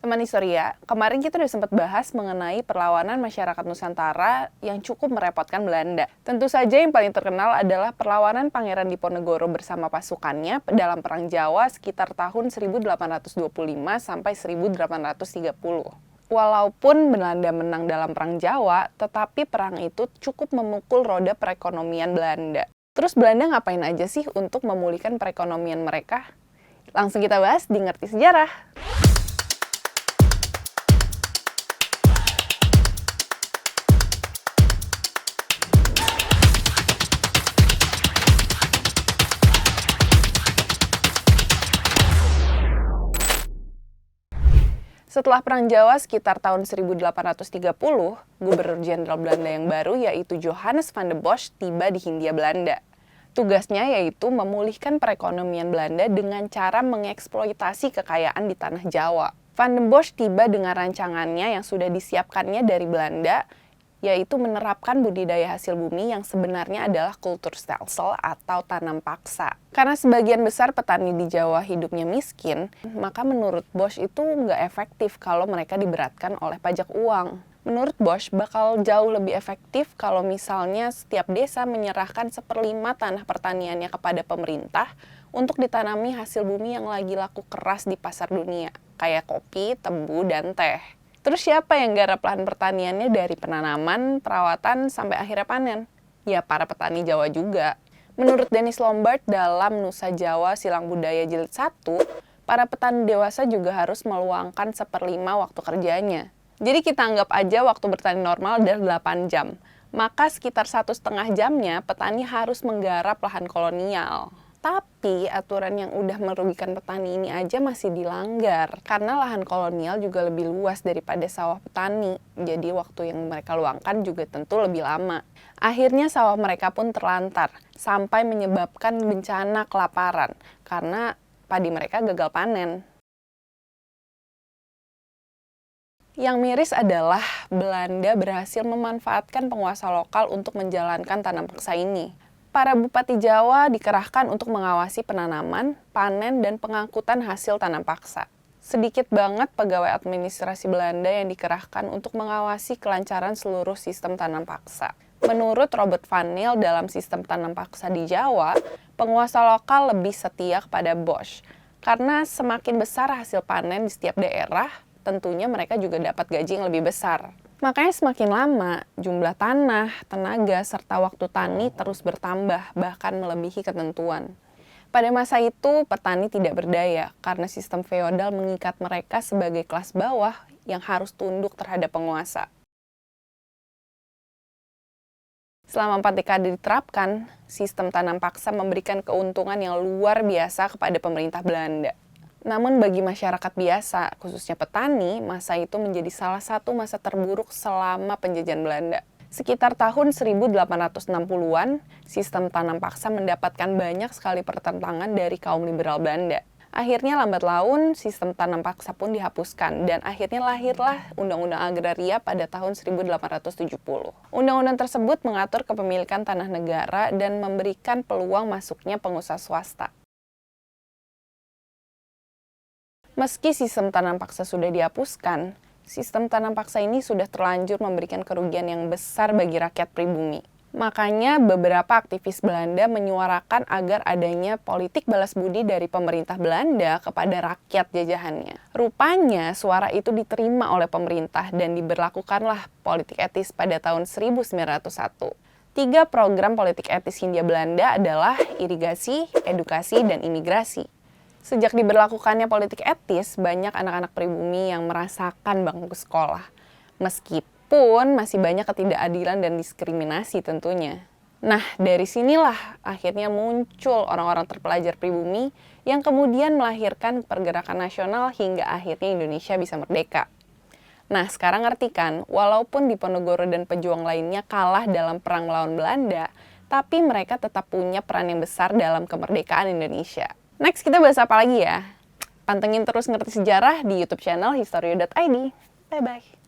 Teman Historia, kemarin kita udah sempat bahas mengenai perlawanan masyarakat Nusantara yang cukup merepotkan Belanda. Tentu saja yang paling terkenal adalah perlawanan Pangeran Diponegoro bersama pasukannya dalam Perang Jawa sekitar tahun 1825 sampai 1830. Walaupun Belanda menang dalam Perang Jawa, tetapi perang itu cukup memukul roda perekonomian Belanda. Terus Belanda ngapain aja sih untuk memulihkan perekonomian mereka? Langsung kita bahas di Ngerti Sejarah. Setelah Perang Jawa sekitar tahun 1830, Gubernur Jenderal Belanda yang baru yaitu Johannes van der Bosch tiba di Hindia Belanda. Tugasnya yaitu memulihkan perekonomian Belanda dengan cara mengeksploitasi kekayaan di tanah Jawa. Van der Bosch tiba dengan rancangannya yang sudah disiapkannya dari Belanda, yaitu menerapkan budidaya hasil bumi yang sebenarnya adalah kulturstelsel atau tanam paksa. Karena sebagian besar petani di Jawa hidupnya miskin, maka menurut Bosch itu nggak efektif kalau mereka diberatkan oleh pajak uang. Menurut Bosch, bakal jauh lebih efektif kalau misalnya setiap desa menyerahkan 1/5 tanah pertaniannya kepada pemerintah untuk ditanami hasil bumi yang lagi laku keras di pasar dunia, kayak kopi, tebu, dan teh. Terus siapa yang garap lahan pertaniannya dari penanaman, perawatan, sampai akhirnya panen? Ya para petani Jawa juga. Menurut Dennis Lombard dalam Nusa Jawa Silang Budaya Jilid 1, para petani dewasa juga harus meluangkan 1/5 waktu kerjanya. Jadi kita anggap aja waktu bertani normal adalah 8 jam. Maka sekitar 1,5 jamnya petani harus menggarap lahan kolonial. Tapi aturan yang udah merugikan petani ini aja masih dilanggar. Karena lahan kolonial juga lebih luas daripada sawah petani. Jadi waktu yang mereka luangkan juga tentu lebih lama. Akhirnya sawah mereka pun terlantar. Sampai menyebabkan bencana kelaparan. Karena padi mereka gagal panen. Yang miris adalah Belanda berhasil memanfaatkan penguasa lokal untuk menjalankan tanam paksa ini. Para bupati Jawa dikerahkan untuk mengawasi penanaman, panen, dan pengangkutan hasil tanam paksa. Sedikit banget pegawai administrasi Belanda yang dikerahkan untuk mengawasi kelancaran seluruh sistem tanam paksa. Menurut Robert van Niel dalam sistem tanam paksa di Jawa, penguasa lokal lebih setia kepada Bosch. Karena semakin besar hasil panen di setiap daerah, tentunya mereka juga dapat gaji yang lebih besar. Makanya semakin lama, jumlah tanah, tenaga, serta waktu tani terus bertambah, bahkan melebihi ketentuan. Pada masa itu, petani tidak berdaya karena sistem feodal mengikat mereka sebagai kelas bawah yang harus tunduk terhadap penguasa. Selama 4 dekade diterapkan, sistem tanam paksa memberikan keuntungan yang luar biasa kepada pemerintah Belanda. Namun bagi masyarakat biasa, khususnya petani, masa itu menjadi salah satu masa terburuk selama penjajahan Belanda. Sekitar tahun 1860-an, sistem tanam paksa mendapatkan banyak sekali pertentangan dari kaum liberal Belanda. Akhirnya lambat laun, sistem tanam paksa pun dihapuskan, dan akhirnya lahirlah Undang-Undang Agraria pada tahun 1870. Undang-undang tersebut mengatur kepemilikan tanah negara dan memberikan peluang masuknya pengusaha swasta. Meski sistem tanam paksa sudah dihapuskan, sistem tanam paksa ini sudah terlanjur memberikan kerugian yang besar bagi rakyat pribumi. Makanya beberapa aktivis Belanda menyuarakan agar adanya politik balas budi dari pemerintah Belanda kepada rakyat jajahannya. Rupanya suara itu diterima oleh pemerintah dan diberlakukanlah politik etis pada tahun 1901. 3 program politik etis Hindia Belanda adalah irigasi, edukasi, dan imigrasi. Sejak diberlakukannya politik etis, banyak anak-anak pribumi yang merasakan bangku sekolah. Meskipun masih banyak ketidakadilan dan diskriminasi tentunya. Nah, dari sinilah akhirnya muncul orang-orang terpelajar pribumi yang kemudian melahirkan pergerakan nasional hingga akhirnya Indonesia bisa merdeka. Nah, sekarang ngerti kan, walaupun Diponegoro dan pejuang lainnya kalah dalam perang melawan Belanda, tapi mereka tetap punya peran yang besar dalam kemerdekaan Indonesia. Next, kita bahas apa lagi ya? Pantengin terus Ngerti Sejarah di YouTube channel historia.id. Bye-bye.